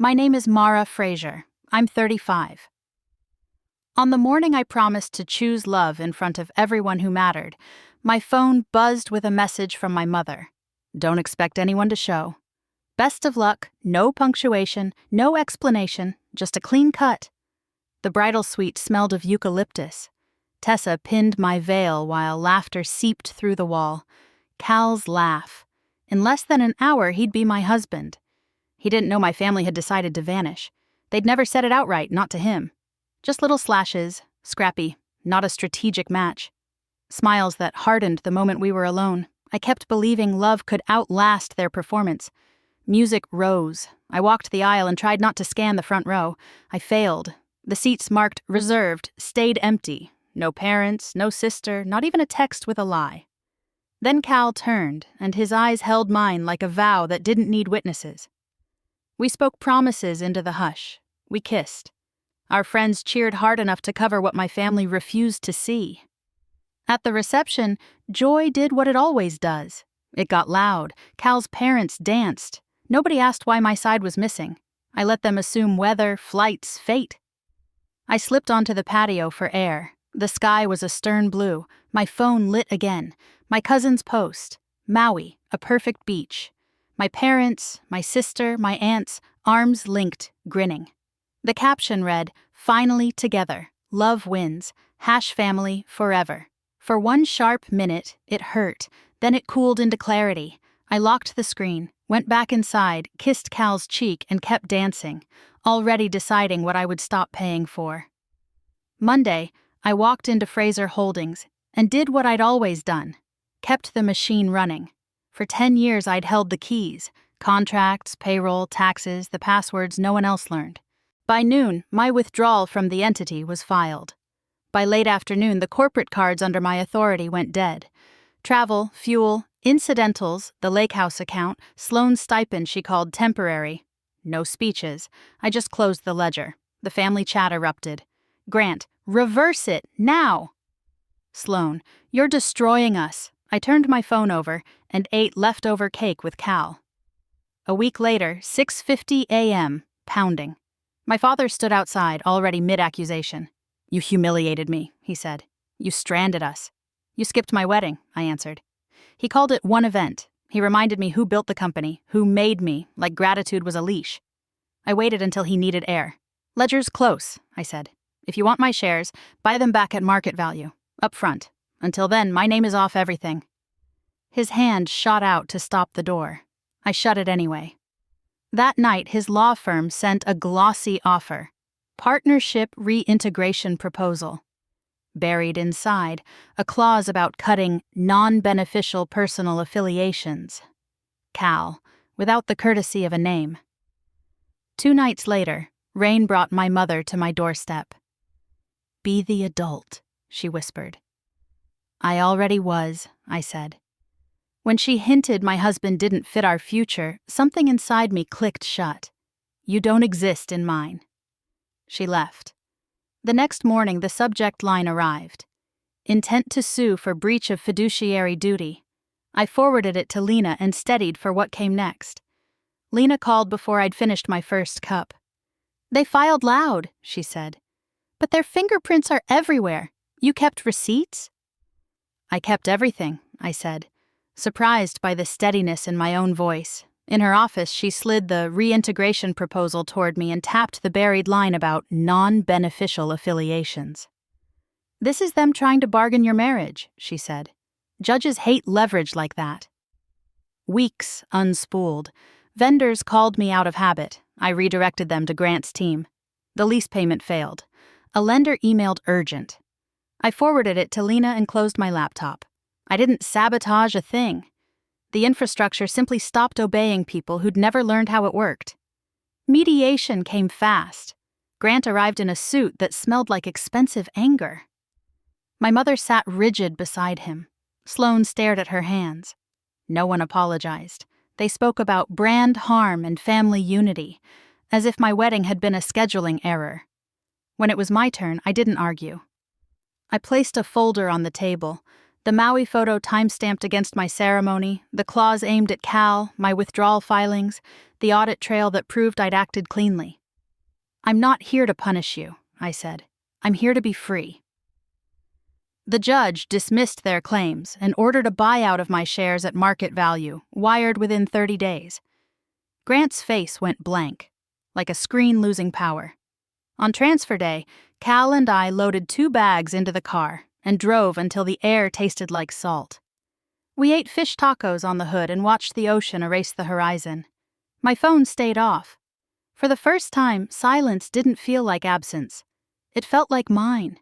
My name is Mara Fraser. I'm 35. On the morning I promised to choose love in front of everyone who mattered, my phone buzzed with a message from my mother. Don't expect anyone to show. Best of luck, no punctuation, no explanation, just a clean cut. The bridal suite smelled of eucalyptus. Tessa pinned my veil while laughter seeped through the wall. Cal's laugh. In less than an hour, he'd be my husband. He didn't know my family had decided to vanish. They'd never said it outright, not to him. Just little slashes, scrappy, not a strategic match. Smiles that hardened the moment we were alone. I kept believing love could outlast their performance. Music rose. I walked the aisle and tried not to scan the front row. I failed. The seats marked reserved stayed empty. No parents, no sister, not even a text with a lie. Then Cal turned, and his eyes held mine like a vow that didn't need witnesses. We spoke promises into the hush. We kissed. Our friends cheered hard enough to cover what my family refused to see. At the reception, joy did what it always does. It got loud. Cal's parents danced. Nobody asked why my side was missing. I let them assume weather, flights, fate. I slipped onto the patio for air. The sky was a stern blue. My phone lit again. My cousin's post. Maui, a perfect beach. My parents, my sister, my aunts, arms linked, grinning. The caption read, "Finally together. Love wins. #family forever." For one sharp minute, it hurt. Then it cooled into clarity. I locked the screen, went back inside, kissed Cal's cheek, and kept dancing, already deciding what I would stop paying for. Monday, I walked into Fraser Holdings and did what I'd always done. Kept the machine running. For 10 years I'd held the keys, contracts, payroll, taxes, the passwords no one else learned. By noon, my withdrawal from the entity was filed. By late afternoon, the corporate cards under my authority went dead. Travel, fuel, incidentals, the lake house account, Sloan's stipend she called temporary. No speeches. I just closed the ledger. The family chat erupted. Grant, reverse it, now! Sloan, you're destroying us. I turned my phone over and ate leftover cake with Cal. A week later, 6:50 a.m., pounding. My father stood outside, already mid-accusation. You humiliated me, he said. You stranded us. You skipped my wedding, I answered. He called it one event. He reminded me who built the company, who made me, like gratitude was a leash. I waited until he needed air. Ledger's close, I said. If you want my shares, buy them back at market value, up front. Until then, my name is off everything. His hand shot out to stop the door. I shut it anyway. That night, his law firm sent a glossy offer. Partnership reintegration proposal. Buried inside, a clause about cutting non-beneficial personal affiliations. Cal, without the courtesy of a name. 2 nights later, Rain brought my mother to my doorstep. Be the adult, she whispered. I already was, I said. When she hinted my husband didn't fit our future, something inside me clicked shut. You don't exist in mine. She left. The next morning, the subject line arrived. Intent to sue for breach of fiduciary duty. I forwarded it to Lena and steadied for what came next. Lena called before I'd finished my first cup. They filed loud, she said. But their fingerprints are everywhere. You kept receipts? I kept everything, I said, surprised by the steadiness in my own voice. In her office, she slid the reintegration proposal toward me and tapped the buried line about non-beneficial affiliations. This is them trying to bargain your marriage, she said. Judges hate leverage like that. Weeks unspooled. Vendors called me out of habit. I redirected them to Grant's team. The lease payment failed. A lender emailed urgent. I forwarded it to Lena and closed my laptop. I didn't sabotage a thing. The infrastructure simply stopped obeying people who'd never learned how it worked. Mediation came fast. Grant arrived in a suit that smelled like expensive anger. My mother sat rigid beside him. Sloan stared at her hands. No one apologized. They spoke about brand harm and family unity, as if my wedding had been a scheduling error. When it was my turn, I didn't argue. I placed a folder on the table, the Maui photo time-stamped against my ceremony, the clause aimed at Cal, my withdrawal filings, the audit trail that proved I'd acted cleanly. "I'm not here to punish you," I said. "I'm here to be free." The judge dismissed their claims and ordered a buyout of my shares at market value, wired within 30 days. Grant's face went blank, like a screen losing power. On transfer day, Cal and I loaded 2 bags into the car and drove until the air tasted like salt. We ate fish tacos on the hood and watched the ocean erase the horizon. My phone stayed off. For the first time, silence didn't feel like absence. It felt like mine.